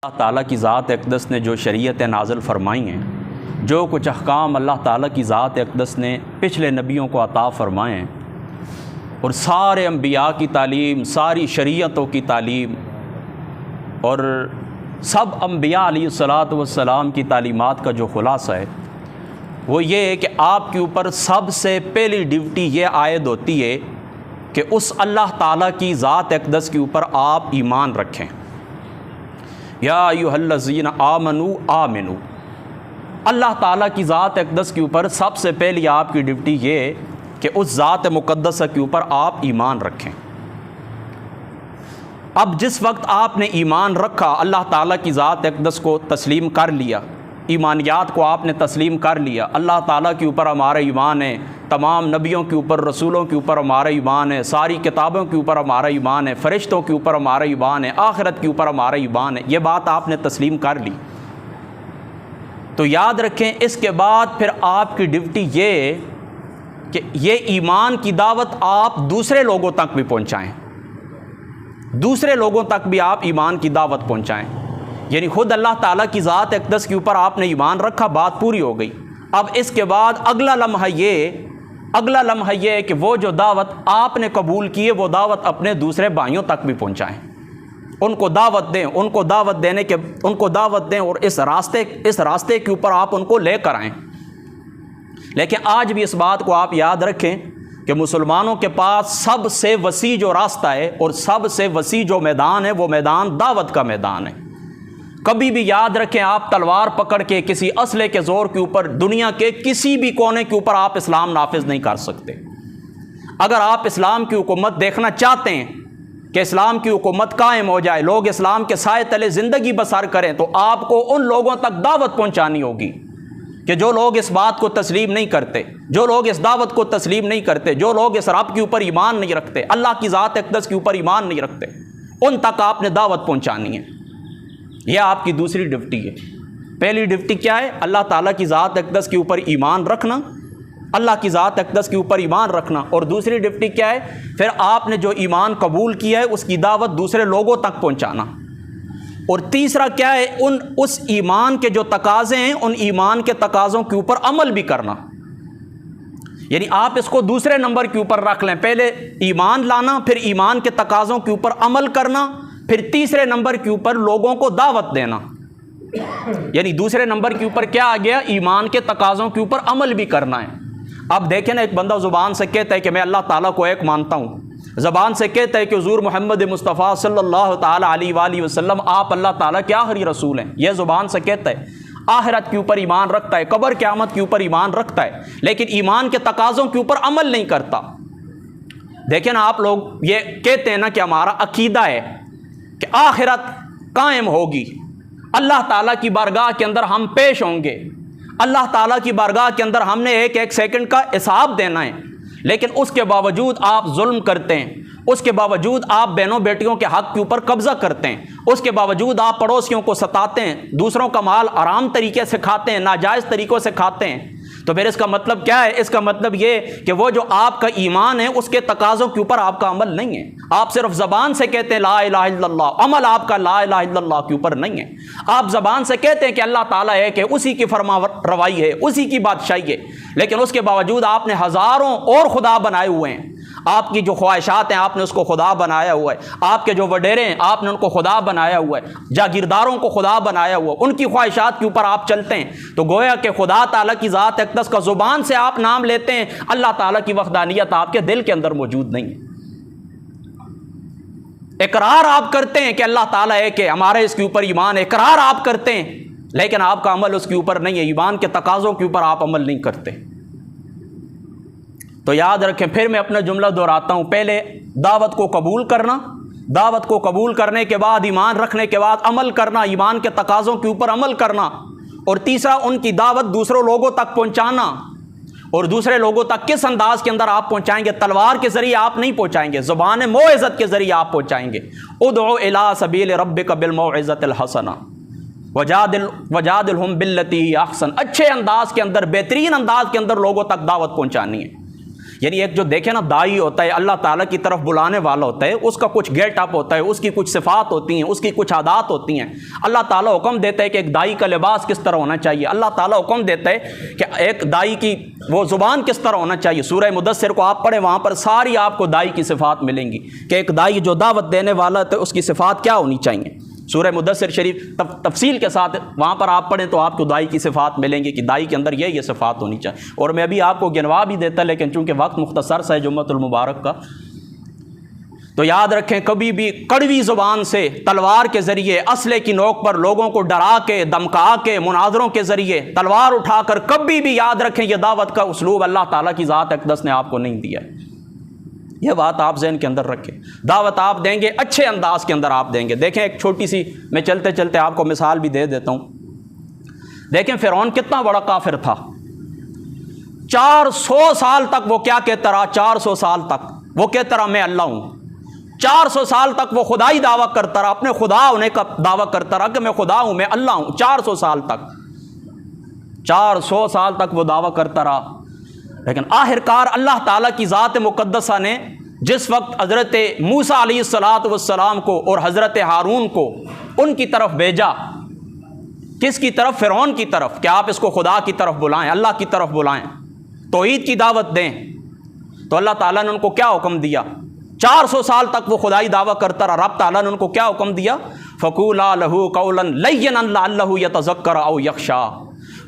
अल्लाह ताला की ज़ात अक़दस ने जो शरीयत नाज़िल फरमाई हैं, जो कुछ अहकाम अल्लाह ताला की ज़ात अक़दस ने पिछले नबियों को अता फ़रमाए हैं, और सारे अम्बिया की तालीम, सारी शरीयतों की तालीम और सब अम्बिया अलैहिस्सलातु वस्सलाम की तालीमात का जो ख़ुलासा है वो ये है कि आपके ऊपर सबसे पहली ड्यूटी ये आयद होती है कि उस अल्लाह ताला की ज़ात अक़दस के ऊपर आप ईमान रखें। या अय्युहल्लज़ीना आमनू आमिनू, अल्लाह ताला की ज़ात अक़दस के ऊपर सबसे पहली आपकी ड्यूटी ये है कि उस ज़ात मुक़द्दसा के ऊपर आप ईमान रखें। अब जिस वक्त आपने ईमान रखा, अल्लाह ताला की ज़ात अक़दस को तस्लीम कर लिया, ईमानियात को आपने तस्लीम कर लिया, अल्लाह ताला के ऊपर हमारा ईमान है, तमाम नबियों के ऊपर, रसूलों के ऊपर हमारा ईमान है, सारी किताबों के ऊपर हमारा ईमान है, फ़रिश्तों के ऊपर हमारा ईमान है, आखिरत के ऊपर हमारा ईमान है, ये बात आपने तस्लीम कर ली। तो याद रखें, इसके बाद फिर आपकी ड्यूटी ये है कि ये ईमान की दावत आप दूसरे लोगों तक भी पहुँचाएँ, दूसरे लोगों तक भी आप ईमान की दावत पहुँचाएँ। यानी खुद अल्लाह ताला की ज़ात अक़दस के ऊपर आपने ईमान रखा, बात पूरी हो गई। अब इसके बाद अगला लम्हा ये है कि वो जो दावत आपने कबूल की है वो दावत अपने दूसरे भाइयों तक भी पहुंचाएं, उनको दावत दें, उनको दावत दें और इस रास्ते के ऊपर आप उनको लेकर आएँ। लेकिन आज भी इस बात को आप याद रखें कि मुसलमानों के पास सबसे वसी जो रास्ता है और सबसे वसी जो मैदान है वो मैदान दावत का मैदान है। कभी भी याद रखें, आप तलवार पकड़ के किसी असले के ज़ोर के ऊपर दुनिया के किसी भी कोने के ऊपर आप इस्लाम नाफिज नहीं कर सकते। अगर आप इस्लाम की हुकूमत देखना चाहते हैं कि इस्लाम की हुकूमत कायम हो जाए, लोग इस्लाम के साए तले ज़िंदगी बसर करें, तो आपको उन लोगों तक दावत पहुंचानी होगी कि जो लोग इस बात को तस्लीम नहीं करते, जो लोग इस दावत को तस्लीम नहीं करते, जो लोग इस रब के ऊपर ईमान नहीं रखते, अल्लाह की ज़ात अक़दस के ऊपर ईमान नहीं रखते, उन तक आपने दावत पहुँचानी है। यह आपकी दूसरी ड्यूटी है। पहली ड्यूटी क्या है? अल्लाह ताला की ज़ात अक़दस के ऊपर ईमान रखना, अल्लाह की ज़ात अक़दस के ऊपर ईमान रखना। और दूसरी ड्यूटी क्या है? फिर आपने जो ईमान कबूल किया है उसकी दावत दूसरे लोगों तक पहुंचाना। और तीसरा क्या है? उस ईमान के जो तकाज़े हैं उन ईमान के तकाज़ों के ऊपर अमल भी करना। यानी आप इसको दूसरे नंबर के ऊपर रख लें, पहले ईमान लाना, फिर ईमान के तकाज़ों के ऊपर अमल करना, फिर तीसरे नंबर के ऊपर लोगों को दावत देना। यानी दूसरे नंबर के ऊपर क्या आ गया? ईमान के तकाज़ों के ऊपर अमल भी करना है। अब देखें ना, एक बंदा ज़ुबान से कहता है कि मैं अल्लाह ताला को एक मानता हूँ, ज़बान से कहता है कि हुज़ूर मोहम्मद मुस्तफ़ा सल्लल्लाहु ताला अलैहि वसल्लम आप अल्लाह ताला के आखिरी रसूल हैं, यह ज़ुबान से कहता है। आखिरत के ऊपर ईमान रखता है, कब्र क़यामत के ऊपर ईमान रखता है, लेकिन ईमान के तकाज़ों के ऊपर अमल नहीं करता। देखें ना, आप लोग ये कहते हैं ना कि हमारा अकीदा है कि आखिरत कायम होगी, अल्लाह ताला की बारगाह के अंदर हम पेश होंगे, अल्लाह ताला की बारगाह के अंदर हमने एक एक सेकंड का हिसाब देना है, लेकिन उसके बावजूद आप जुल्म करते हैं, उसके बावजूद आप बहनों बेटियों के हक़ के ऊपर कब्ज़ा करते हैं, उसके बावजूद आप पड़ोसियों को सताते हैं, दूसरों का माल आराम तरीके से खाते हैं, नाजायज़ तरीक़ों से खाते हैं। तो फिर इसका मतलब क्या है? इसका मतलब ये कि वो जो आपका ईमान है उसके तकाज़ों के ऊपर आपका अमल नहीं है। आप सिर्फ ज़बान से कहते हैं ला इलाहा इल्लल्लाह, अमल आपका ला इलाहा इल्लल्लाह के ऊपर नहीं है। आप ज़बान से कहते हैं कि अल्लाह ताला है, कि उसी की फरमा रवाई है, उसी की बादशाही है, लेकिन उसके बावजूद आपने हज़ारों और खुदा बनाए हुए हैं। आपकी जो ख्वाहिशात हैं आपने उसको खुदा बनाया हुआ है, आपके जो वडेरे हैं आपने उनको खुदा बनाया हुआ है, जागीरदारों को खुदा बनाया हुआ है, उनकी ख्वाहिशात के ऊपर आप चलते हैं। तो गोया कि खुदा ताला की ज़ात अक़दस का ज़ुबान से आप नाम लेते हैं, अल्लाह ताला की वहदानियत आपके दिल के अंदर मौजूद नहीं है। इकरार आप करते हैं कि अल्लाह ताला है, कि हमारे इसके ऊपर ईमान है, इकरार आप करते हैं, लेकिन आपका अमल उसके ऊपर नहीं है, ईमान के तकाज़ों के ऊपर आप अमल नहीं करते। तो याद रखें, फिर मैं अपना जुमला दोहराता हूँ, पहले दावत को कबूल करना, दावत को कबूल करने के बाद ईमान रखने के बाद अमल करना, ईमान के तकाज़ों के ऊपर अमल करना, और तीसरा उनकी दावत दूसरों लोगों तक पहुँचाना। और दूसरे लोगों तक किस अंदाज के अंदर आप पहुँचाएंगे? तलवार के ज़रिए आप नहीं पहुँचाएंगे, ज़ुबान मौइज़त के ज़रिए आप पहुँचाएंगे। उदउ इला सबील रब्बिका बिल मौइज़तिल हसना वजादिलहुम बिल्लती ही अहसन, अच्छे अंदाज के अंदर, बेहतरीन अंदाज के अंदर लोगों तक दावत पहुँचानी है। यानी एक जो देखे ना दाई होता है, अल्लाह ताला की तरफ बुलाने वाला होता है, उसका कुछ गेट अप होता है, उसकी कुछ सिफात होती हैं, उसकी कुछ आदात होती हैं। अल्लाह ताला हुक्म देता है कि एक दाई का लिबास किस तरह होना चाहिए। अल्लाह ताला हुक्म देता है कि एक दाई की वो ज़ुबान किस तरह होना चाहिए। सूरह मुदस्सिर को आप पढ़ें, वहाँ पर सारी आपको दाई की सिफात मिलेंगी कि एक दाई जो दावत देने वाला है उसकी सिफात क्या होनी चाहिए। सूरह मुदस्सिर शरीफ तफसील के साथ वहाँ पर आप पढ़ें तो आपको दाई की सिफात मिलेंगी कि दाई के अंदर ये सिफात होनी चाहिए। और मैं अभी आपको गिनवा भी देता, लेकिन चूँकि वक्त मुख्तसर सा है जुम्मतुल मुबारक का, तो याद रखें कभी भी कड़वी ज़ुबान से तलवार के ज़रिए असले की नोक पर लोगों को डरा के धमका के मुनाजरों के ज़रिए तलवार उठाकर कभी भी याद रखें यह दावत का उसलूब अल्लाह ताला की ज़ात अक़दस ने आपको नहीं दिया है। यह बात आप ज़हन के अंदर रखें। दावत आप देंगे अच्छे अंदाज के अंदर आप देंगे। देखें एक छोटी सी, मैं चलते चलते आपको मिसाल भी दे देता हूँ। देखें फ़िरौन कितना बड़ा काफिर था। 400 साल तक वो क्या कहता रहा, 400 साल तक वो कहता रहा मैं अल्लाह हूँ। 400 साल तक वो खुदाई दावा करता रहा, अपने खुदा होने का दावा करता रहा कि मैं खुदा हूँ, मैं अल्लाह हूँ। 400 साल तक, 400 साल तक वो दावा करता रहा। लेकिन आखिरकार अल्लाह ताला की ज़ात मुक़द्दसा ने जिस वक्त हज़रत मूसा अलैहिस्सलातु वस्सलाम को और हज़रत हारून को उनकी तरफ भेजा, किसकी तरफ? फ़िरौन की तरफ, कि आप इसको खुदा की तरफ बुलाएं, अल्लाह की तरफ बुलाएं, तौहीद की दावत दें। तो अल्लाह ताला ने उनको क्या हुक्म दिया? 400 साल तक वो खुदाई दावा करता रहा। रब ताला ने उनको क्या हुक्म दिया? फ़क़ूला लहू क़ौलन लय्यनन लअल्लहु यतज़क्कर औ यख़शा।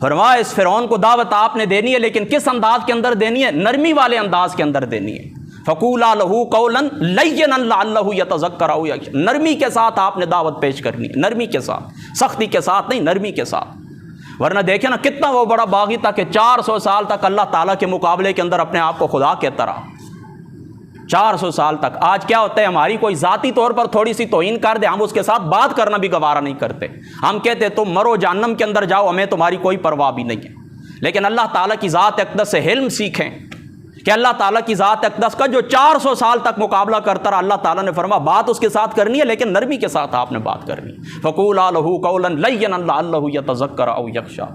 फरमाया इस फ़िरौन को दावत आपने देनी है, लेकिन किस अंदाज के अंदर देनी है? नरमी वाले अंदाज के अंदर देनी है। फ़क़ूला लहू क़ौलन लय्यनन लअल्लहु यतज़क्कर औ यख़शा। नरमी के साथ आपने दावत पेश करनी है, नरमी के साथ, सख्ती के साथ नहीं, नरमी के साथ। वरना देखे ना कितना वो बड़ा बागी था कि 400 साल तक अल्लाह ताला के मुकाबले के अंदर अपने आप को खुदा कहता रहा। 400 साल तक। आज क्या होता है, हमारी कोई ज़ाती तौर पर थोड़ी सी तौहीन कर दे, हम उसके साथ बात करना भी गवारा नहीं करते। हम कहते तुम मरो जहन्नम के अंदर जाओ, हमें तुम्हारी कोई परवाह भी नहीं है। लेकिन अल्लाह ताला की ज़ात अक़दस से हिल्म सीखें कि अल्लाह ताला की ज़ात अक़दस का जो 400 साल तक मुकाबला करता रहा, अल्लाह ताला ने फरमा बात उसके साथ करनी है, लेकिन नरमी के साथ आपने बात करनी है। फ़क़ूला लहू क़ौलन लय्यनन लअल्लहु यतज़क्कर औ यख़शा।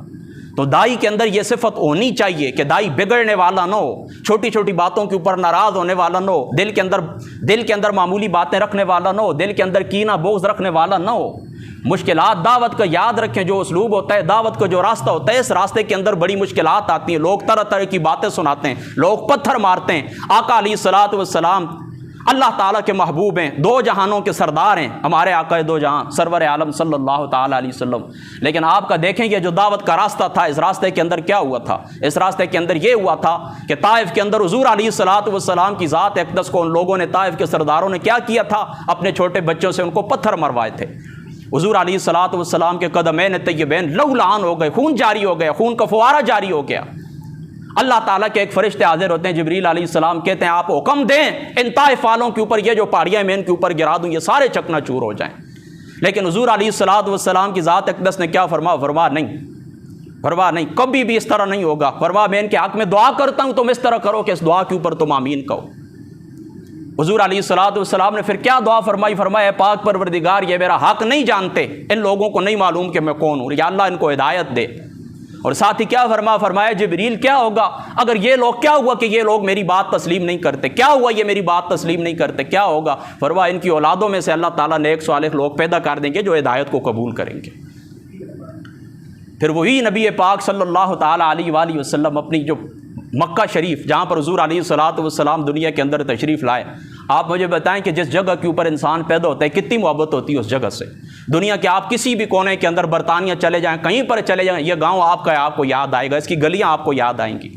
तो दाई के अंदर यह सिफत होनी चाहिए कि दाई बिगड़ने वाला ना हो, छोटी छोटी बातों के ऊपर नाराज़ होने वाला ना हो, दिल के अंदर मामूली बातें रखने वाला ना हो, दिल के अंदर कीना बोझ रखने वाला ना हो। मुश्किलात दावत का याद रखें, जो उसलूब होता है, दावत का जो रास्ता होता है, इस रास्ते के अंदर बड़ी मुश्किलात आती हैं। लोग तरह तरह की बातें सुनाते हैं, लोग पत्थर मारते हैं। आका अलैहिस्सलातु वस्सलाम अल्लाह ताला के महबूब हैं, दो जहानों के सरदार हैं, हमारे आका दो जहां सरवर आलम सल्लल्लाहु ताला अलैहि वसल्लम। लेकिन आपका देखेंगे जो दावत का रास्ता था, इस रास्ते के अंदर क्या हुआ था? इस रास्ते के अंदर ये हुआ था कि ताइफ के अंदर हुज़ूर अलैहिस्सलातु वस्सलाम की ज़ात अक़दस को उन लोगों ने, ताइफ के सरदारों ने क्या किया था? अपने छोटे बच्चों से उनको पत्थर मरवाए थे। हुज़ूर अलैहिस्सलातु वस्सलाम के कदमैन तय्यबैन लहूलहान हो गए, खून जारी हो गया, खून का फुवारा जारी हो गया। अल्लाह ताला के एक फरिश्ते हाजिर होते हैं, जिब्रील अलैहिस्सलाम, कहते हैं आप हुक्म दें इन ताइफ वालों के ऊपर, ये जो पहाड़ियाँ मैं इनके ऊपर गिरा दूँ, ये सारे चकनाचूर हो जाएं। लेकिन हुज़ूर अलैहिस्सलातु वस्सलाम की ज़ात अक़दस ने क्या फरमा नहीं, कभी भी इस तरह नहीं होगा। फरमा मैं इनके हक़ में दुआ करता हूँ, तुम इस तरह करो कि इस दुआ के ऊपर तुम आमीन कहो। हुज़ूर अलैहिस्सलातु वस्सलाम ने फिर क्या दुआ फरमाया, पाक परवरदिगार ये मेरा हक़ नहीं जानते, इन लोगों को नहीं मालूम कि मैं कौन हूँ, या अल्लाह इनको हिदायत दे। और साथ ही क्या फरमाया, जिब्रील क्या होगा अगर ये लोग, क्या हुआ कि ये लोग मेरी बात तस्लीम नहीं करते, क्या हुआ ये मेरी बात तस्लीम नहीं करते, क्या होगा? फरमाया इनकी औलादों में से अल्लाह ताला नेक सालेह लोग पैदा कर देंगे जो हिदायत को कबूल करेंगे। फिर वही नबी पाक सल्लल्लाहु ताला अलैहि वसल्लम अपनी जो मक्का शरीफ, जहाँ पर हुज़ूर अलैहिस्सलातु वस्सलाम दुनिया के अंदर तशरीफ़ लाए, आप मुझे बताएं कि जिस जगह के ऊपर इंसान पैदा होता है कितनी मोहब्बत होती है उस जगह से। दुनिया के आप किसी भी कोने के अंदर, बरतानिया चले जाएं, कहीं पर चले जाएं, यह गांव आपका है, आपको याद आएगा, इसकी गलियां आपको याद आएंगी,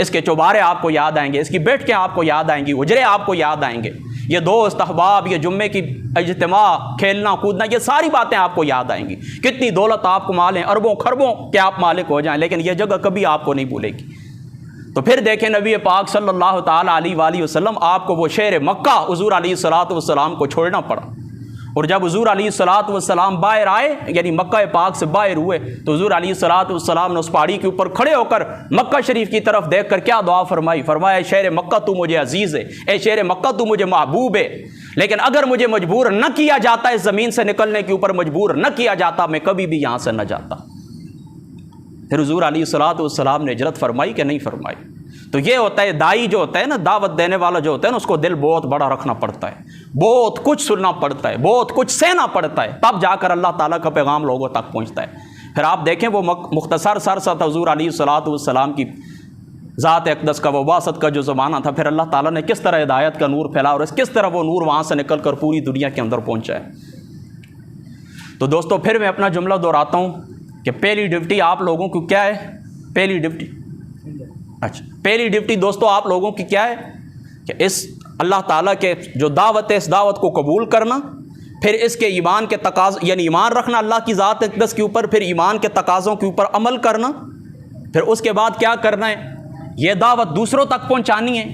इसके चौबारे आपको याद आएंगे, इसकी बैठकें आपको याद आएंगी, उजरे आपको याद आएंगे, ये दोस्त अहबाब, ये जुम्मे की इज्तिमा, खेलना कूदना, ये सारी बातें आपको याद आएंगी। कितनी दौलत आपको मालें, अरबों खरबों के आप मालिक हो जाएं, लेकिन यह जगह कभी आपको नहीं भूलेगी। तो फिर देखें नबी पाक सल्लल्लाहु ताला अलैहि वसल्लम, आपको वो शहर मक्का हुज़ूर अलैहिस्सलातु वस्सलाम को छोड़ना पड़ा। और जब हुज़ूर अलैहिस्सलातु वस्सलाम बाहर आए, यानी मक्का पाक से बाहर हुए, तो हुज़ूर अलैहिस्सलातु वस्सलाम ने उस पहाड़ी के ऊपर खड़े होकर मक्का शरीफ की तरफ देख कर क्या दुआ फरमाया, शहर मक्का तू मुझे अजीज़ है, ए शहर मक्का तू मुझे महबूब है, लेकिन अगर मुझे मजबूर न किया जाता, इस ज़मीन से निकलने के ऊपर मजबूर न किया जाता, मैं कभी भी यहाँ से न जाता। फिर हुज़ूर अलैहिस्सलातु वस्सलाम ने हिजरत फरमाई कि नहीं फरमाई? तो ये होता है दाई जो होता है ना, दावत देने वाला जो होता है ना, उसको दिल बहुत बड़ा रखना पड़ता है, बहुत कुछ सुनना पड़ता है, बहुत कुछ सहना पड़ता है, तब जाकर अल्लाह ताला का पैगाम लोगों तक पहुँचता है। फिर आप देखें वो मुख्तसर सरसत हुज़ूर अलैहिस्सलाम की ज़ात अक़दस का, वबासत का जो ज़माना था, फिर अल्लाह ताला ने किस तरह हिदायत का नूर फैला और किस तरह वो नूर वहाँ से निकल कर पूरी दुनिया के अंदर पहुँचा है। तो दोस्तों फिर मैं अपना जुमला दोहराता हूँ कि पहली ड्यूटी आप लोगों की क्या है? पहली ड्यूटी, अच्छा, पहली ड्यूटी दोस्तों आप लोगों की क्या है कि इस अल्लाह ताला के जो दावत है, इस दावत को कबूल करना, फिर इसके ईमान के तकाज़ यानी ईमान रखना अल्लाह की ज़ात अक़दस के ऊपर, फिर ईमान के तकाज़ों के ऊपर अमल करना, फिर उसके बाद क्या करना है, ये दावत दूसरों तक पहुंचानी है।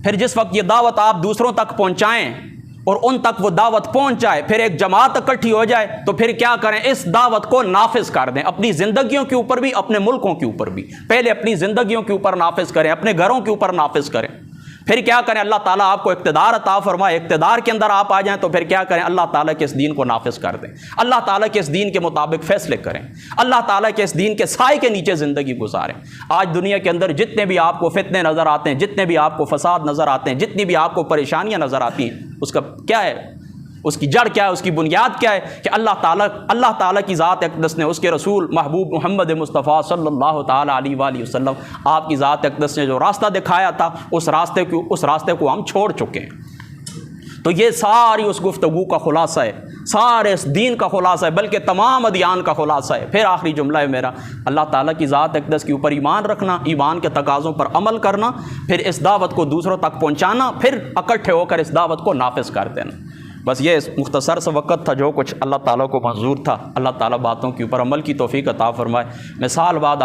फिर जिस वक्त ये दावत आप दूसरों तक पहुंचाएं और उन तक वो दावत पहुंच जाए, फिर एक जमात इकट्ठी हो जाए, तो फिर क्या करें, इस दावत को नाफिज कर दें अपनी ज़िंदगियों के ऊपर भी, अपने मुल्कों के ऊपर भी। पहले अपनी ज़िंदगियों के ऊपर नाफिज करें, अपने घरों के ऊपर नाफिज करें। फिर क्या करें, अल्लाह ताला आपको इक़्तिदार अता फरमाए, इक़्तिदार के अंदर आप आ जाएं, तो फिर क्या करें, अल्लाह ताला के इस दीन को नाफिज कर दें, अल्लाह ताला के इस दीन के मुताबिक फ़ैसले करें, अल्लाह ताला के इस दीन के साए के नीचे ज़िंदगी गुजारें। आज दुनिया के अंदर जितने भी आपको फितने नज़र आते हैं, जितने भी आपको फसाद नज़र आते हैं, जितनी भी आपको परेशानियाँ नज़र आती हैं, उसका क्या है, उसकी जड़ क्या है, उसकी बुनियाद क्या है कि अल्लाह ताला की ज़ात अक़दस ने, उसके रसूल महबूब मोहम्मद मुस्तफ़ा सल्लल्लाहु ताला अलैहि वसल्लम आपकी ज़ात अक़दस ने जो रास्ता दिखाया था, उस रास्ते को हम छोड़ चुके हैं। तो ये सारी उस गुफ्तगू का खुलासा है, सारे इस दीन का खुलासा है, बल्कि तमाम अदियान का खुलासा है। फिर आखिरी जुमला है मेरा, अल्लाह ताला की ज़ात अक़दस के ऊपर ईमान रखना, ईमान के तकाज़ों पर अमल करना, फिर इस दावत को दूसरों तक पहुँचाना, फिर इकट्ठे होकर इस दावत को नाफिज कर देना। बस ये मुख्तसर सा वक़्त था जो कुछ अल्लाह ताला को मंजूर था। अल्लाह ताला बातों के ऊपर अमल की तौफ़ीक़ अता फ़रमाए। मैं साल बाद